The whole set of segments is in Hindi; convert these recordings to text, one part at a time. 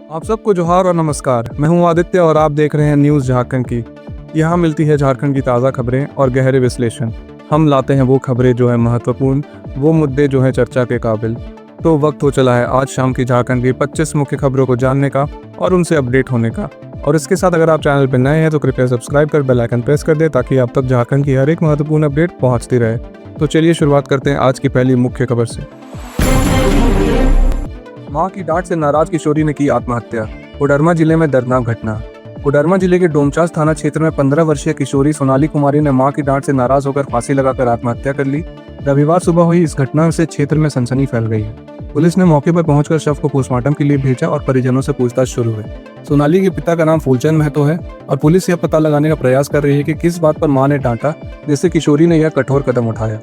आप सबको जोहार और नमस्कार। मैं हूं आदित्य और आप देख रहे हैं न्यूज़ झारखंड की। यहाँ मिलती है झारखंड की ताज़ा खबरें और गहरे विश्लेषण। हम लाते हैं वो खबरें जो है महत्वपूर्ण, वो मुद्दे जो हैं चर्चा के काबिल। तो वक्त हो चला है आज शाम की झारखंड की 25 मुख्य खबरों को जानने का और उनसे अपडेट होने का। और इसके साथ अगर आप चैनल पर नए हैं तो कृपया सब्सक्राइब कर बेल आइकन प्रेस कर दें ताकि आप तक झारखंड की हर एक महत्वपूर्ण अपडेट पहुँचती रहे। तो चलिए शुरुआत करते हैं आज की पहली मुख्य खबर से। मां की डांट से नाराज किशोरी ने की आत्महत्या। कोडरमा जिले में दर्दनाक घटना। कोडरमा जिले के डोमचांच थाना क्षेत्र में 15 वर्षीय किशोरी सोनाली कुमारी ने मां की डांट से नाराज होकर फांसी लगाकर आत्महत्या कर ली। रविवार सुबह हुई इस घटना से क्षेत्र में सनसनी फैल गई है। पुलिस ने मौके पर पहुंचकर शव को पोस्टमार्टम के लिए भेजा और परिजनों से पूछताछ शुरू हुई। सोनाली के पिता का नाम फूलचंद महतो है और पुलिस यह पता लगाने का प्रयास कर रही है कि किस बात पर मां ने डांटा जिससे किशोरी ने यह कठोर कदम उठाया।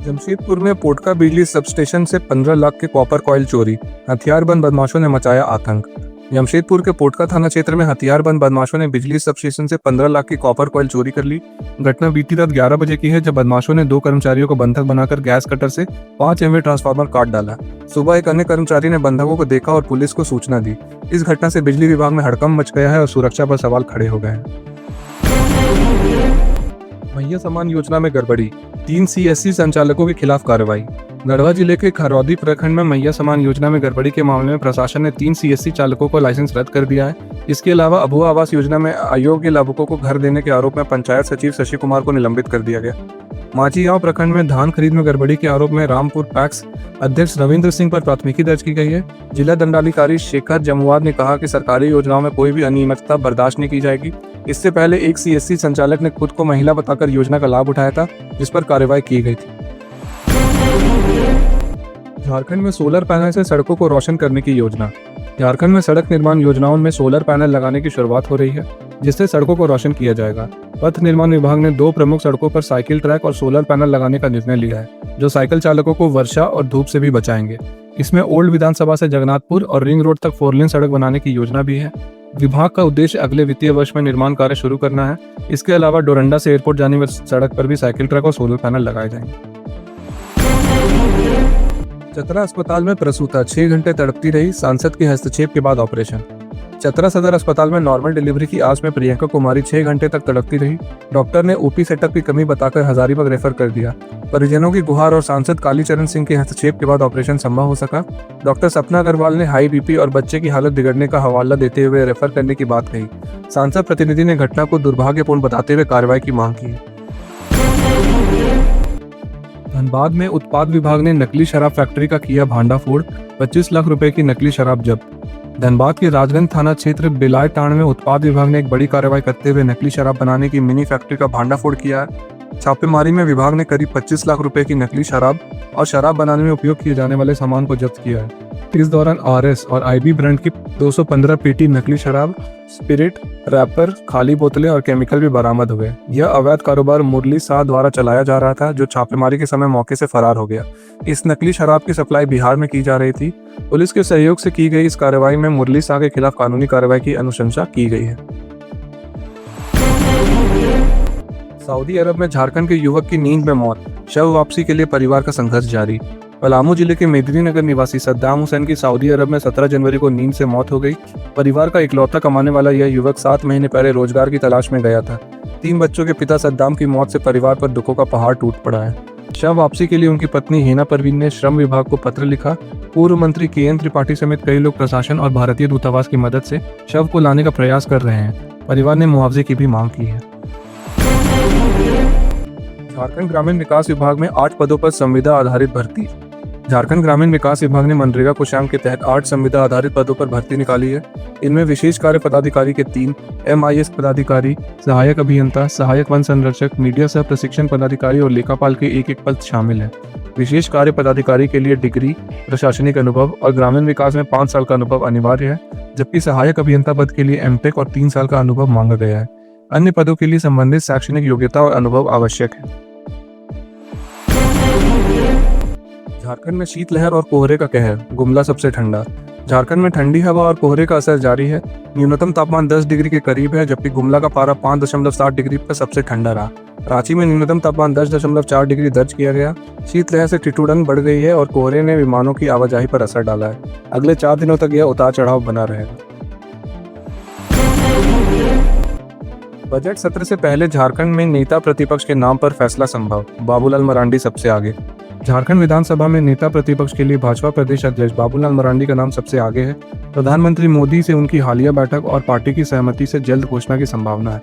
जमशेदपुर में पोटका बिजली सबस्टेशन से 15 लाख के कॉपर कॉइल चोरी। हथियारबंद बदमाशों ने मचाया आतंक। जमशेदपुर के पोटका थाना क्षेत्र में हथियारबंद बदमाशों ने बिजली सबस्टेशन से 15 लाख की कॉपर कॉइल चोरी कर ली। घटना बीती रात 11 बजे की है जब बदमाशों ने 2 कर्मचारियों को बंधक बनाकर गैस कटर से 5 MVA ट्रांसफार्मर काट डाला। सुबह एक अन्य कर्मचारी ने बंधकों को देखा और पुलिस को सूचना दी। इस घटना से बिजली विभाग में हड़कंप मच गया है और सुरक्षा पर सवाल खड़े हो गए हैं। मैया समान योजना में गड़बड़ी। 3 CSC संचालकों के खिलाफ कार्रवाई। गढ़वा जिले के खरौदी प्रखंड में मैया समान योजना में गड़बड़ी के मामले में प्रशासन ने 3 CSC चालकों को लाइसेंस रद्द कर दिया है। इसके अलावा अभुआ आवास योजना में अयोग्य लाभुकों को घर देने के आरोप में पंचायत सचिव शशि कुमार को निलंबित कर दिया गया। मांझीगांव प्रखंड में धान खरीद में गड़बड़ी के आरोप में रामपुर पैक्स अध्यक्ष रविंद्र सिंह पर प्राथमिकी दर्ज की गई है। जिला दंडाधिकारी शेखर जमुआर ने कहा कि सरकारी योजनाओं में कोई भी अनियमितता बर्दाश्त नहीं की जाएगी। इससे पहले एक CSC संचालक ने खुद को महिला बताकर योजना का लाभ उठाया था जिस पर कार्रवाई की गई थी। झारखंड में सोलर पैनल से सड़कों को रोशन करने की योजना। झारखंड में सड़क निर्माण योजनाओं में सोलर पैनल लगाने की शुरुआत हो रही है जिससे सड़कों को रोशन किया जाएगा। पथ निर्माण विभाग ने 2 प्रमुख सड़कों पर साइकिल ट्रैक और सोलर पैनल लगाने का निर्णय लिया है जो साइकिल चालकों को वर्षा और धूप से भी बचाएंगे। इसमें ओल्ड विधानसभा से जगन्नाथपुर और रिंग रोड तक 4 लेन सड़क बनाने की योजना भी है। विभाग का उद्देश्य अगले वित्तीय वर्ष में निर्माण कार्य शुरू करना है। इसके अलावा डोरंडा से एयरपोर्ट जाने वाली सड़क पर भी साइकिल ट्रैक और सोलर पैनल लगाए जाएंगे। चतरा अस्पताल में प्रसूता 6 घंटे तड़पती रही, सांसद के हस्तक्षेप के बाद ऑपरेशन। चतरा सदर अस्पताल में नॉर्मल डिलीवरी की आस में प्रियंका कुमारी 6 घंटे तक तड़पती रही। डॉक्टर ने OP सेटअप की कमी बताकर हजारीबाग रेफर कर दिया। परिजनों की गुहार और सांसद कालीचरण सिंह के हस्तक्षेप के बाद ऑपरेशन संभव हो सका। डॉक्टर सपना अग्रवाल ने हाई BP और बच्चे की हालत बिगड़ने का हवाला देते हुए रेफर करने की बात कही। सांसद प्रतिनिधि ने घटना को दुर्भाग्यपूर्ण बताते हुए कार्रवाई की मांग की। धनबाद में उत्पाद विभाग ने नकली शराब फैक्ट्री का किया भांडाफोड़। 25 लाख रुपए की नकली शराब जब्त। धनबाद के राजगंज थाना क्षेत्र बिलाय टांड में उत्पाद विभाग ने एक बड़ी कार्रवाई करते हुए नकली शराब बनाने की मिनी फैक्ट्री का भांडाफोड़ किया है। छापेमारी में विभाग ने करीब 25 लाख रुपए की नकली शराब और शराब बनाने में उपयोग किए जाने वाले सामान को जब्त किया है। इस दौरान RS और IB ब्रांड की 215 पेटी नकली शराब, स्पिरिट, रैपर, खाली बोतलें और केमिकल भी बरामद हुए। यह अवैध कारोबार मुरली शाह द्वारा चलाया जा रहा था जो छापेमारी के समय मौके से फरार हो गया। इस नकली शराब की सप्लाई बिहार में की जा रही थी। पुलिस के सहयोग से की गई इस कार्रवाई में मुरली शाह के खिलाफ कानूनी कार्रवाई की अनुशंसा की गई है। सऊदी अरब में झारखंड के युवक की नींद में मौत। शव वापसी के लिए परिवार का संघर्ष जारी। पलामू जिले के मेदिनीनगर निवासी सद्दाम हुसैन की सऊदी अरब में 17 जनवरी को नींद से मौत हो गई। परिवार का इकलौता कमाने वाला यह युवक 7 महीने पहले रोजगार की तलाश में गया था। 3 बच्चों के पिता सद्दाम की मौत से परिवार पर दुखों का पहाड़ टूट पड़ा है। शव वापसी के लिए उनकी पत्नी हिना परवीन ने श्रम विभाग को पत्र लिखा। पूर्व मंत्री KN त्रिपाठी समेत कई लोग प्रशासन और भारतीय दूतावास की मदद से शव को लाने का प्रयास कर रहे हैं। परिवार ने मुआवजे की भी मांग की है। झारखंड ग्रामीण विकास विभाग में 8 पदों पर संविदा आधारित भर्ती। झारखंड ग्रामीण विकास विभाग ने मनरेगा कोषांग के तहत 8 संविदा आधारित पदों पर भर्ती निकाली है। इनमें विशेष कार्य पदाधिकारी के 3, MIS पदाधिकारी, सहायक अभियंता, सहायक वन संरक्षक, मीडिया सह प्रशिक्षण पदाधिकारी और लेखापाल के 1-1 पद शामिल है। विशेष कार्य पदाधिकारी के लिए डिग्री, प्रशासनिक अनुभव और ग्रामीण विकास में 5 साल का अनुभव अनिवार्य है, जबकि सहायक अभियंता पद के लिए MTech और 3 साल का अनुभव मांगा गया है। अन्य पदों के लिए संबंधित शैक्षणिक योग्यता और अनुभव आवश्यक है। झारखंड में शीतलहर और कोहरे का कहर, गुमला सबसे ठंडा। झारखंड में ठंडी हवा और कोहरे का असर जारी है। न्यूनतम तापमान 10 डिग्री के करीब है, जबकि गुमला का पारा 5.7 डिग्री पर सबसे ठंडा रहा। रांची में न्यूनतम तापमान 10.4 डिग्री दर्ज किया गया। शीतलहर से ठिठुरन बढ़ गई है और कोहरे ने विमानों की आवाजाही पर असर डाला है। अगले 4 दिनों तक यह उतार चढ़ाव बना रहेगा। बजट सत्र से पहले झारखंड में नेता प्रतिपक्ष के नाम पर फैसला संभव, बाबूलाल मरांडी सबसे आगे। झारखंड विधानसभा में नेता प्रतिपक्ष के लिए भाजपा प्रदेश अध्यक्ष बाबूलाल मरांडी का नाम सबसे आगे है। प्रधानमंत्री मोदी से उनकी हालिया बैठक और पार्टी की सहमति से जल्द घोषणा की संभावना है।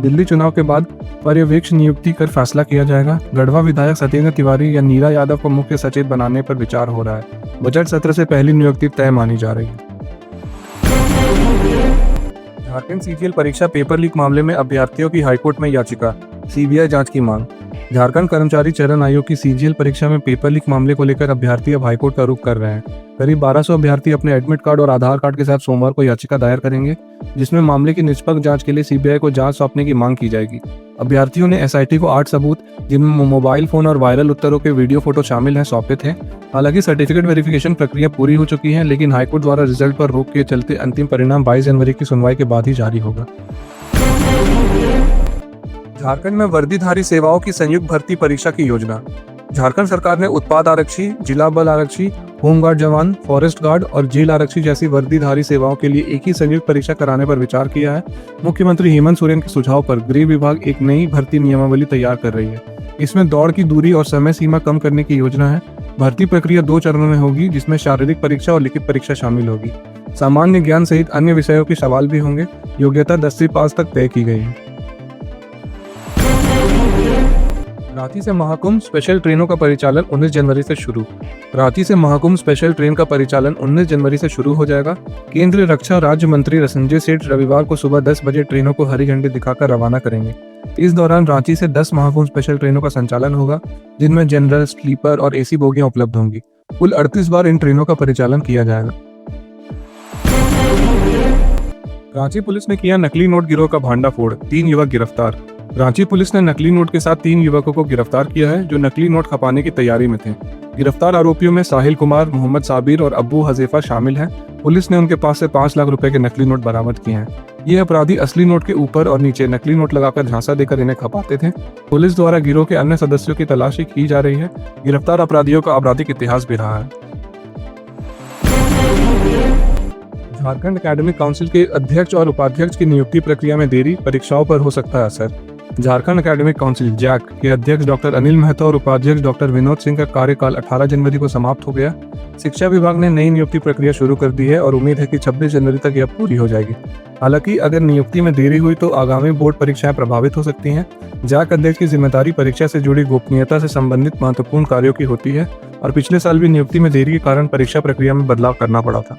दिल्ली चुनाव के बाद पर्यवेक्षक नियुक्ति कर फैसला किया जाएगा। गढ़वा विधायक सत्येंद्र तिवारी या नीरा यादव को मुख्य सचेत बनाने पर विचार हो रहा है। बजट सत्र से पहली नियुक्ति तय मानी जा रही है। झारखंड सीजीएल परीक्षा पेपर लीक मामले में अभ्यर्थियों की हाईकोर्ट में याचिका, सीबीआई जांच की मांग। झारखंड कर्मचारी चयन आयोग की सीजीएल परीक्षा में पेपर लीक मामले को लेकर अभ्यर्थी अब हाईकोर्ट का रुख कर रहे हैं। करीब 1200 अभ्यर्थी अपने एडमिट कार्ड और आधार कार्ड के साथ सोमवार को याचिका दायर करेंगे, जिसमें मामले की निष्पक्ष जांच के लिए सीबीआई को जांच सौंपने की मांग की जाएगी। अभ्यर्थियों ने एसआईटी को 8 सबूत, जिनमें मोबाइल फोन और वायरल उत्तरों के वीडियो फोटो शामिल हैं, सौंपे थे। हालांकि सर्टिफिकेट वेरिफिकेशन प्रक्रिया पूरी हो चुकी है, लेकिन हाईकोर्ट द्वारा रिजल्ट पर रोक के चलते अंतिम परिणाम 22 जनवरी की सुनवाई के बाद ही जारी होगा। झारखंड में वर्दीधारी सेवाओं की संयुक्त भर्ती परीक्षा की योजना। झारखंड सरकार ने उत्पाद आरक्षी, जिला बल आरक्षी, होमगार्ड जवान, फॉरेस्ट गार्ड और जेल आरक्षी जैसी वर्दीधारी सेवाओं के लिए एक ही संयुक्त परीक्षा कराने पर विचार किया है। मुख्यमंत्री हेमंत सोरेन के सुझाव पर गृह विभाग एक नई भर्ती नियमावली तैयार कर रही है। इसमें दौड़ की दूरी और समय सीमा कम करने की योजना है। भर्ती प्रक्रिया 2 चरणों में होगी, जिसमें शारीरिक परीक्षा और लिखित परीक्षा शामिल होगी। सामान्य ज्ञान सहित अन्य विषयों के सवाल भी होंगे। योग्यता 10वीं पास तक तय की गई है। रांची से महाकुंभ स्पेशल ट्रेनों का परिचालन 19 जनवरी से शुरू। रांची से महाकुंभ स्पेशल ट्रेन का परिचालन 19 जनवरी से शुरू हो जाएगा। केंद्रीय रक्षा राज्य मंत्री संजय सेठ रविवार को सुबह 10 बजे ट्रेनों को हरी झंडी दिखाकर रवाना करेंगे। इस दौरान रांची से 10 महाकुंभ स्पेशल ट्रेनों का संचालन होगा, जिनमें जनरल, स्लीपर और एसी बोगियां उपलब्ध होंगी। कुल 38 बार इन ट्रेनों का परिचालन किया जाएगा। रांची पुलिस ने किया नकली नोट गिरोह का भांडाफोड़, 3 युवक गिरफ्तार। रांची पुलिस ने नकली नोट के साथ 3 युवकों को गिरफ्तार किया है, जो नकली नोट खपाने की तैयारी में थे। गिरफ्तार आरोपियों में साहिल कुमार, मोहम्मद साबिर और अब्बू हज़ेफा शामिल हैं। पुलिस ने उनके पास से 5 लाख रुपए के नकली नोट बरामद किए हैं। ये अपराधी असली नोट के ऊपर और नीचे नकली नोट लगाकर झांसा देकर इन्हें खपाते थे। पुलिस द्वारा गिरोह के अन्य सदस्यों की तलाशी की जा रही है। गिरफ्तार अपराधियों का आपराधिक इतिहास भी रहा है। झारखंड एकेडमिक काउंसिल के अध्यक्ष और उपाध्यक्ष की नियुक्ति प्रक्रिया में देरी, परीक्षाओं पर हो सकता है असर। झारखंड एकेडमिक काउंसिल जैक के अध्यक्ष डॉक्टर अनिल महतो और उपाध्यक्ष डॉक्टर विनोद सिंह का कार्यकाल 18 जनवरी को समाप्त हो गया। शिक्षा विभाग ने नई नियुक्ति प्रक्रिया शुरू कर दी है और उम्मीद है कि 26 जनवरी तक यह पूरी हो जाएगी। हालांकि अगर नियुक्ति में देरी हुई तो आगामी बोर्ड परीक्षाएं प्रभावित हो सकती हैं। जैक अध्यक्ष की जिम्मेदारी परीक्षा से जुड़ी गोपनीयता से संबंधित महत्वपूर्ण कार्यों की होती है और पिछले साल भी नियुक्ति में देरी के कारण परीक्षा प्रक्रिया में बदलाव करना पड़ा था।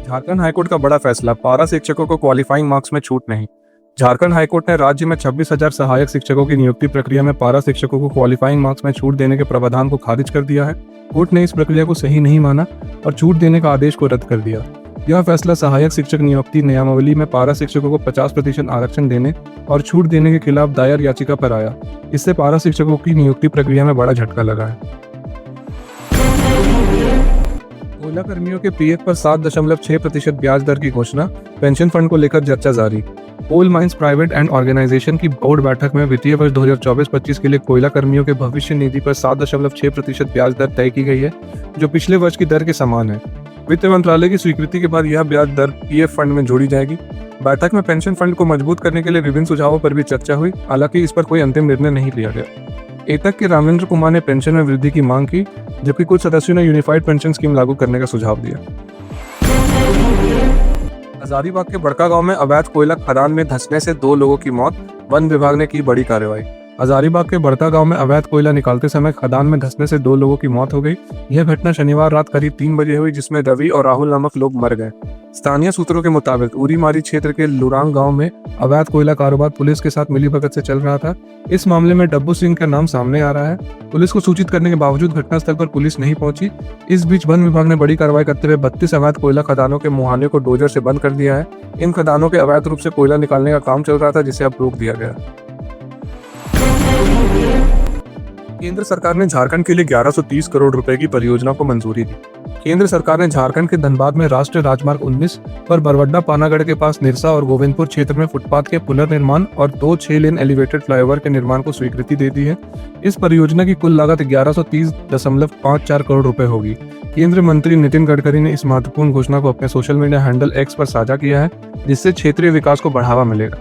झारखंड हाईकोर्ट का बड़ा फैसला, पारा शिक्षकों को क्वालिफाइंग मार्क्स में छूट नहीं। झारखंड हाईकोर्ट ने राज्य में 26,000 सहायक शिक्षकों की नियुक्ति प्रक्रिया में पारा शिक्षकों को क्वालिफाइंग मार्क्स में छूट देने के प्रावधान को खारिज कर दिया है। कोर्ट ने इस प्रक्रिया को सही नहीं माना और छूट देने का आदेश को रद्द कर दिया। यह फैसला सहायक शिक्षक नियुक्ति नियमावली में पारा शिक्षकों को 50% आरक्षण देने और छूट देने के खिलाफ दायर याचिका पर आया। इससे पारा शिक्षकों की नियुक्ति प्रक्रिया में बड़ा झटका लगा है। कोयला कर्मियों के पीएफ पर 7.6% ब्याज दर की घोषणा, पेंशन फंड को लेकर चर्चा जारी। Coal mines private and organisation की बोर्ड बैठक में वित्तीय वर्ष 2024-25 के लिए कोयला कर्मियों के भविष्य निधि पर 7.6% ब्याज दर तय की गई है, जो पिछले वर्ष की दर के समान है। वित्त मंत्रालय की स्वीकृति के बाद यह ब्याज दर पीएफ फंड में जोड़ी जाएगी। बैठक में पेंशन फंड को मजबूत करने के लिए विभिन्न सुझावों पर भी चर्चा हुई। हालांकि इस पर कोई अंतिम निर्णय नहीं लिया गया। एतक के रामेंद्र कुमार ने पेंशन में वृद्धि की मांग की, जबकि कुछ सदस्यों ने यूनिफाइड पेंशन स्कीम लागू करने का सुझाव दिया। हजारीबाग के बड़का गांव में अवैध कोयला खदान में धंसने से 2 लोगों की मौत, वन विभाग ने की बड़ी कार्रवाई। हजारीबाग के बड़का गांव में अवैध कोयला निकालते समय खदान में धंसने से 2 लोगों की मौत हो गई। यह घटना शनिवार रात करीब 3 बजे हुई, जिसमें रवि और राहुल नामक लोग मर गए। स्थानीय सूत्रों के मुताबिक उरीमारी क्षेत्र के लुरांग गांव में अवैध कोयला कारोबार पुलिस के साथ मिलीभगत से चल रहा था। इस मामले में डब्बू सिंह का नाम सामने आ रहा है। पुलिस को सूचित करने के बावजूद घटनास्थल पर पुलिस नहीं पहुंची। इस बीच वन विभाग ने बड़ी कार्रवाई करते हुए 32 अवैध कोयला खदानों के मुहाने को डोजर से बंद कर दिया है। इन खदानों के अवैध रूप से कोयला निकालने का काम चल रहा था, जिसे अब रोक दिया गया। केंद्र सरकार ने झारखंड के लिए 1130 करोड़ रुपए की परियोजना को मंजूरी दी। केंद्र सरकार ने झारखंड के धनबाद में राष्ट्रीय राजमार्ग 19 पर बरवड्डा पानागढ़ के पास निरसा और गोविंदपुर क्षेत्र में फुटपाथ के पुनर्निर्माण और 2 6 लेन एलिवेटेड फ्लाईओवर के निर्माण को स्वीकृति दे दी है। इस परियोजना की कुल लागत 1130.54 करोड़ रुपए होगी। केंद्रीय मंत्री नितिन गडकरी ने इस महत्वपूर्ण घोषणा को अपने सोशल मीडिया हैंडल एक्स पर साझा किया है, जिससे क्षेत्रीय विकास को बढ़ावा मिलेगा।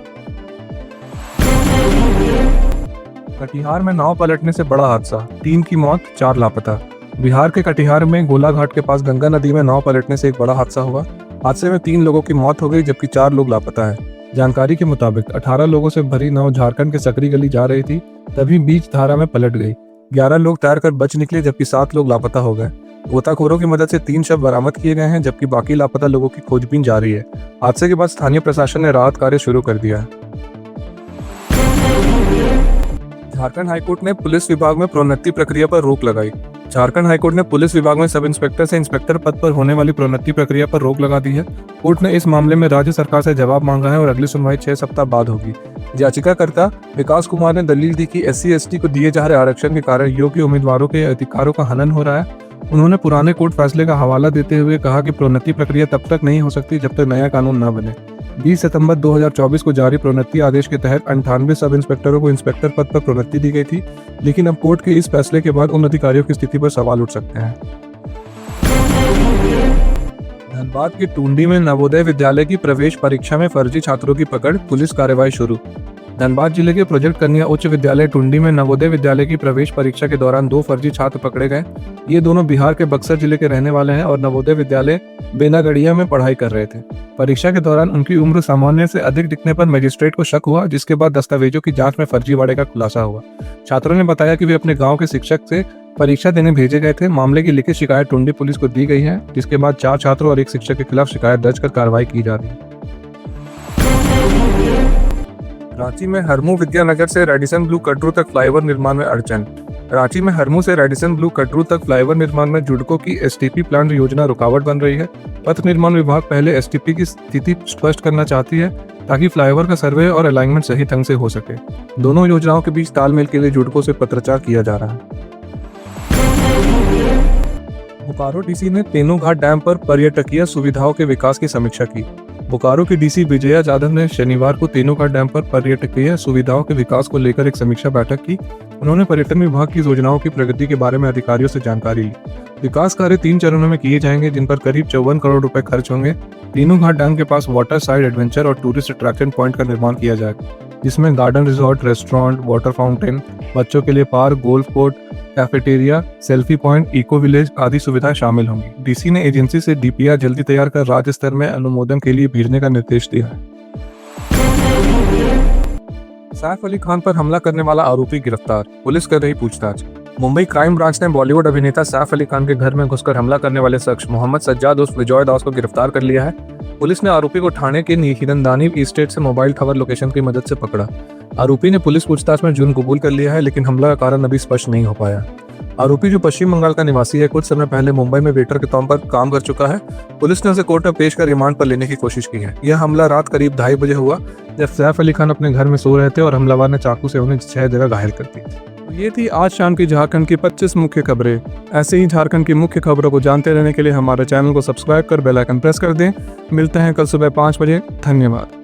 कटिहार में नाव पलटने से बड़ा हादसा, 3 की मौत, 4 लापता। बिहार के कटिहार में गोलाघाट के पास गंगा नदी में नाव पलटने से एक बड़ा हादसा हुआ। हादसे में 3 लोगों की मौत हो गई, जबकि 4 लोग लापता है। जानकारी के मुताबिक 18 लोगों से भरी नाव झारखंड के सकरी गली जा रही थी, तभी बीच धारा में पलट गई। 11 लोग तैरकर बच निकले, जबकि 7 लोग लापता हो गए। गोताखोरों की मदद से 3 शव बरामद किए गए हैं, जबकि बाकी लापता लोगों की खोजबीन जारी है। हादसे के बाद स्थानीय प्रशासन ने राहत कार्य शुरू कर दिया है। झारखंड हाईकोर्ट ने पुलिस विभाग में प्रोन्नति प्रक्रिया पर रोक लगाई। झारखंड हाईकोर्ट ने पुलिस विभाग में सब इंस्पेक्टर से इंस्पेक्टर पद पर होने वाली प्रोन्नति प्रक्रिया पर रोक लगा दी है। कोर्ट ने इस मामले में राज्य सरकार से जवाब मांगा है और अगली सुनवाई 6 सप्ताह बाद होगी। याचिकाकर्ता विकास कुमार ने दलील दी कि SC/ST को दिए जा रहे आरक्षण के कारण योग्य उम्मीदवारों के अधिकारों का हनन हो रहा है। उन्होंने पुराने कोर्ट फैसले का हवाला देते हुए कहा कि प्रोन्नति प्रक्रिया तब तक नहीं हो सकती जब तक नया कानून न बने। 20 सितंबर 2024 को जारी प्रोन्नति आदेश के तहत 98 सब इंस्पेक्टरों को इंस्पेक्टर पद पर प्रोन्नति दी गई थी, लेकिन अब कोर्ट के इस फैसले के बाद उन अधिकारियों की स्थिति पर सवाल उठ सकते हैं। धनबाद के टुंडी में नवोदय विद्यालय की प्रवेश परीक्षा में फर्जी छात्रों की पकड़, पुलिस कार्रवाई शुरू। धनबाद जिले के प्रोजेक्ट कन्या उच्च विद्यालय टुंडी में नवोदय विद्यालय की प्रवेश परीक्षा के दौरान 2 फर्जी छात्र पकड़े गए। ये दोनों बिहार के बक्सर जिले के रहने वाले हैं और नवोदय विद्यालय बेनागढ़िया में पढ़ाई कर रहे थे। परीक्षा के दौरान उनकी उम्र सामान्य से अधिक दिखने पर मजिस्ट्रेट को शक हुआ, जिसके बाद दस्तावेजों की जांच में फर्जीवाड़े का खुलासा हुआ। छात्रों ने बताया कि वे अपने गाँव के शिक्षक से परीक्षा देने भेजे गए थे। मामले की लिखित शिकायत टुंडी पुलिस को दी गई है, जिसके बाद 4 छात्रों और 1 शिक्षक के खिलाफ शिकायत दर्ज कर कार्रवाई की जा रही है। रांची में हरमू विद्यानगर से रेडिसन ब्लू कटरू तक फ्लाईओवर निर्माण में अड़चन। रांची में हरमू से रेडिसन ब्लू कटरू तक फ्लाईओवर निर्माण में जुडको की STP प्लांट योजना रुकावट बन रही है। पथ निर्माण विभाग पहले STP की स्थिति स्पष्ट करना चाहती है, ताकि फ्लाईओवर का सर्वे और अलाइनमेंट सही ढंग से हो सके। दोनों योजनाओं के बीच तालमेल के लिए जुडको से पत्राचार किया जा रहा है। बोकारो DC ने तेनू घाट डैम पर पर्यटकीय सुविधाओं के विकास की समीक्षा की। बोकारो की DC विजया जाधव ने शनिवार को तेनू घाट डैम पर पर्यटकीय सुविधाओं के विकास को लेकर एक समीक्षा बैठक की। उन्होंने पर्यटन विभाग की योजनाओं की प्रगति के बारे में अधिकारियों से जानकारी ली। विकास कार्य 3 चरणों में किए जाएंगे, जिन पर करीब 54 करोड़ रुपए खर्च होंगे। तेनू घाट डैम के पास वाटर साइड एडवेंचर और टूरिस्ट अट्रैक्शन पॉइंट का निर्माण किया जाएगा, जिसमें garden resort, restaurant, water fountain, बच्चों के लिए park, golf court, cafeteria, selfie point, eco village आदि सुविधाएं शामिल होंगी। DC ने एजेंसी से DPR जल्दी तैयार कर राज्य स्तर में अनुमोदन के लिए भेजने का निर्देश दिया है। सैफ अली खान पर हमला करने वाला आरोपी गिरफ्तार, पुलिस कर रही पूछताछ। मुंबई क्राइम ब्रांच ने बॉलीवुड अभिनेता सैफ अली खान के घर में घुसकर हमला करने वाले शख्स मोहम्मद सज्जाद उर्फ विजय दास को गिरफ्तार कर लिया है। पुलिस ने आरोपी को ठाणे के हिरनदानी इस्टेट से मोबाइल टावर लोकेशन की मदद से पकड़ा। आरोपी ने पुलिस पूछताछ में जुर्म कबूल कर लिया है, लेकिन हमला का कारण अभी स्पष्ट नहीं हो पाया। आरोपी जो पश्चिम बंगाल का निवासी है, कुछ समय पहले मुंबई में वेटर के तौर पर काम कर चुका है। पुलिस ने उसे कोर्ट में पेश कर रिमांड पर लेने की कोशिश की है। यह हमला रात करीब 2:30 बजे हुआ, जब सैफ अली खान अपने घर में सो रहे थे और हमलावर ने चाकू से उन्हें 6 जगह घायल कर दिया। ये थी आज शाम की झारखंड की 25 मुख्य खबरें। ऐसे ही झारखंड की मुख्य खबरों को जानते रहने के लिए हमारे चैनल को सब्सक्राइब कर बेल आइकन प्रेस कर दें। मिलते हैं कल सुबह 5 बजे। धन्यवाद।